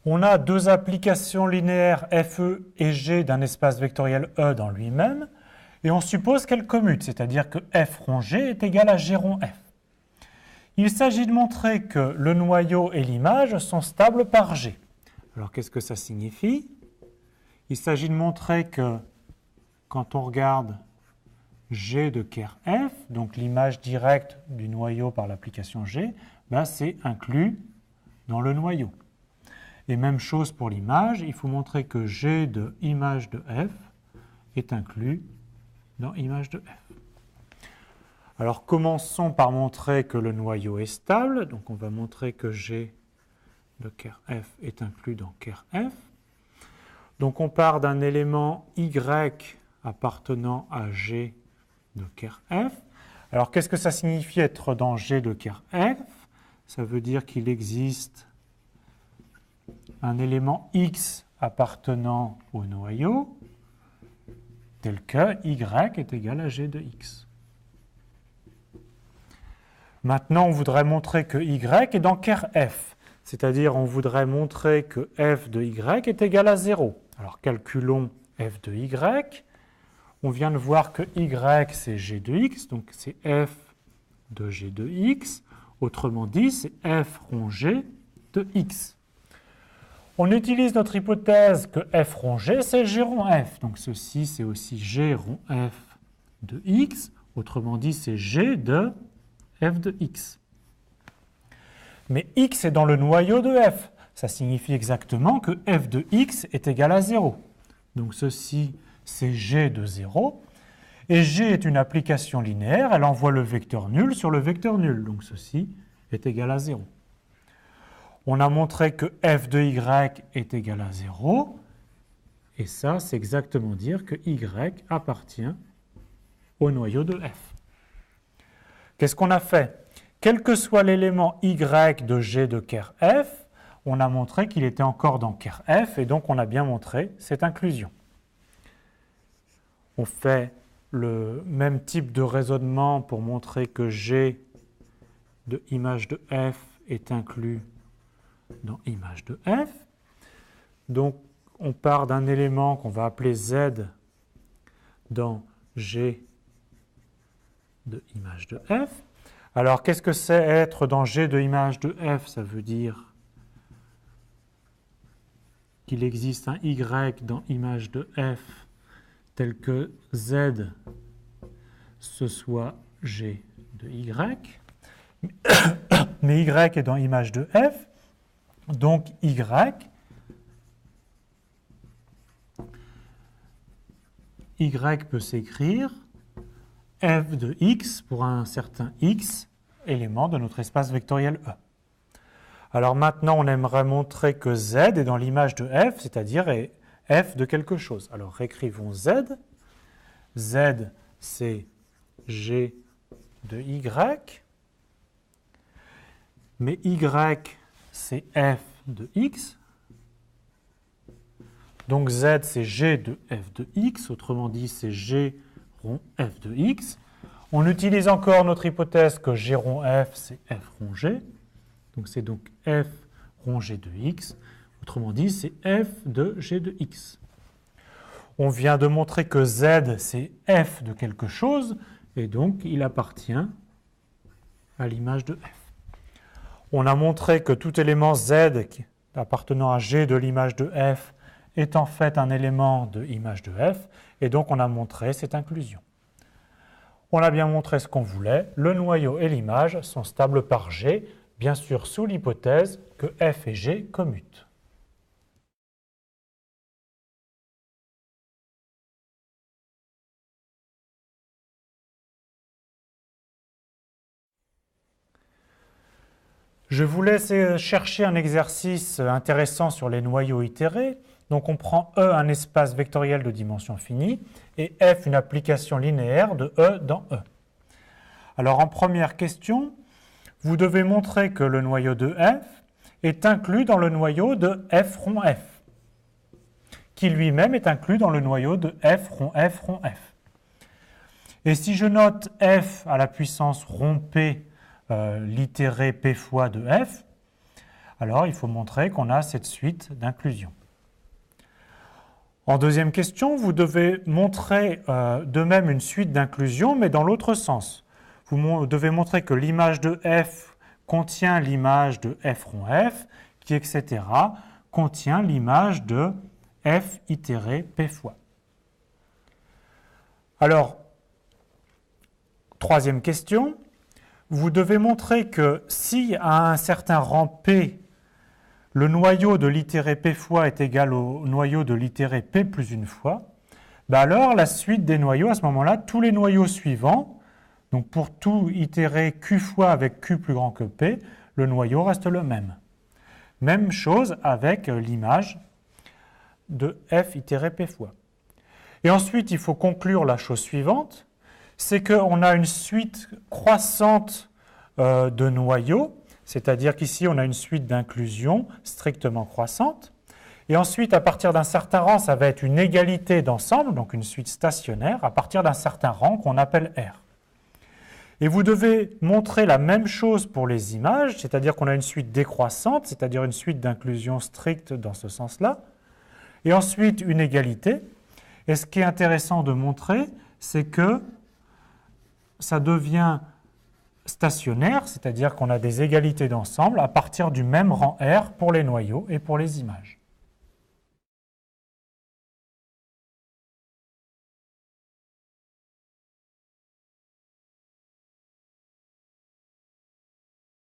On a deux applications linéaires FE et G d'un espace vectoriel E dans lui-même, et on suppose qu'elles commutent, c'est-à-dire que F rond G est égal à G rond F. Il s'agit de montrer que le noyau et l'image sont stables par G. Alors qu'est-ce que ça signifie? Il s'agit de montrer que quand on regarde G de ker F, donc l'image directe du noyau par l'application G, ben c'est inclus dans le noyau. Et même chose pour l'image, il faut montrer que G de image de F est inclus dans image de F. Alors commençons par montrer que le noyau est stable. Donc on va montrer que G de ker F est inclus dans ker F. Donc on part d'un élément Y appartenant à G de ker F. Alors qu'est-ce que ça signifie être dans G de ker F? Ça veut dire qu'il existe un élément X appartenant au noyau tel que Y est égal à G de X. Maintenant, on voudrait montrer que Y est dans ker F, c'est-à-dire on voudrait montrer que F de Y est égal à 0. Alors calculons F de Y. On vient de voir que Y c'est G de X, donc c'est F de G de X. Autrement dit, c'est F rond G de X. On utilise notre hypothèse que F rond G, c'est G rond F. Donc ceci, c'est aussi G rond F de X. Autrement dit, c'est G de F de X. Mais X est dans le noyau de F. Ça signifie exactement que F de X est égal à 0. Donc ceci, c'est G de 0. Et G est une application linéaire. Elle envoie le vecteur nul sur le vecteur nul. Donc ceci est égal à 0. On a montré que F de Y est égal à 0. Et ça, c'est exactement dire que Y appartient au noyau de F. Qu'est-ce qu'on a fait? Quel que soit l'élément Y de G de ker F, on a montré qu'il était encore dans ker F, et donc on a bien montré cette inclusion. On fait le même type de raisonnement pour montrer que G de image de F est inclus dans image de F. Donc on part d'un élément qu'on va appeler Z dans G de image de F. Alors, qu'est-ce que c'est être dans G de image de F? Ça veut dire qu'il existe un Y dans image de F tel que Z ce soit G de Y. Mais Y est dans image de F, donc Y peut s'écrire F de X pour un certain X, élément de notre espace vectoriel E. Alors maintenant, on aimerait montrer que Z est dans l'image de F, c'est-à-dire F de quelque chose. Alors réécrivons Z. Z, c'est G de Y. Mais Y, c'est F de X. Donc Z, c'est G de F de X. Autrement dit, c'est G rond F de X. On utilise encore notre hypothèse que G rond F, c'est F rond G. Donc c'est donc F rond G de X. Autrement dit, c'est F de G de X. On vient de montrer que Z, c'est F de quelque chose, et donc il appartient à l'image de F. On a montré que tout élément Z appartenant à G de l'image de F est en fait un élément de image de F, et donc on a montré cette inclusion. On a bien montré ce qu'on voulait, le noyau et l'image sont stables par G, bien sûr sous l'hypothèse que F et G commutent. Je vous laisse chercher un exercice intéressant sur les noyaux itérés. Donc on prend E un espace vectoriel de dimension finie et F une application linéaire de E dans E. Alors en première question, vous devez montrer que le noyau de F est inclus dans le noyau de F rond F, qui lui-même est inclus dans le noyau de F rond F rond F. Et si je note F à la puissance rond P l'itéré P fois de F, alors il faut montrer qu'on a cette suite d'inclusion. En deuxième question, vous devez montrer de même une suite d'inclusion, mais dans l'autre sens. Vous devez montrer que l'image de f contient l'image de f rond f, qui, etc., contient l'image de f itéré p fois. Alors, troisième question, vous devez montrer que si à un certain rang P, le noyau de l'itéré P fois est égal au noyau de l'itéré P plus une fois, ben alors la suite des noyaux, à ce moment-là, tous les noyaux suivants, donc pour tout itéré Q fois avec Q plus grand que P, le noyau reste le même. Même chose avec l'image de F itéré P fois. Et ensuite, il faut conclure la chose suivante, c'est qu'on a une suite croissante de noyaux, c'est-à-dire qu'ici, on a une suite d'inclusion strictement croissante. Et ensuite, à partir d'un certain rang, ça va être une égalité d'ensemble, donc une suite stationnaire, à partir d'un certain rang qu'on appelle R. Et vous devez montrer la même chose pour les images, c'est-à-dire qu'on a une suite décroissante, c'est-à-dire une suite d'inclusion stricte dans ce sens-là, et ensuite une égalité. Et ce qui est intéressant de montrer, c'est que ça devient stationnaire, c'est-à-dire qu'on a des égalités d'ensemble à partir du même rang R pour les noyaux et pour les images.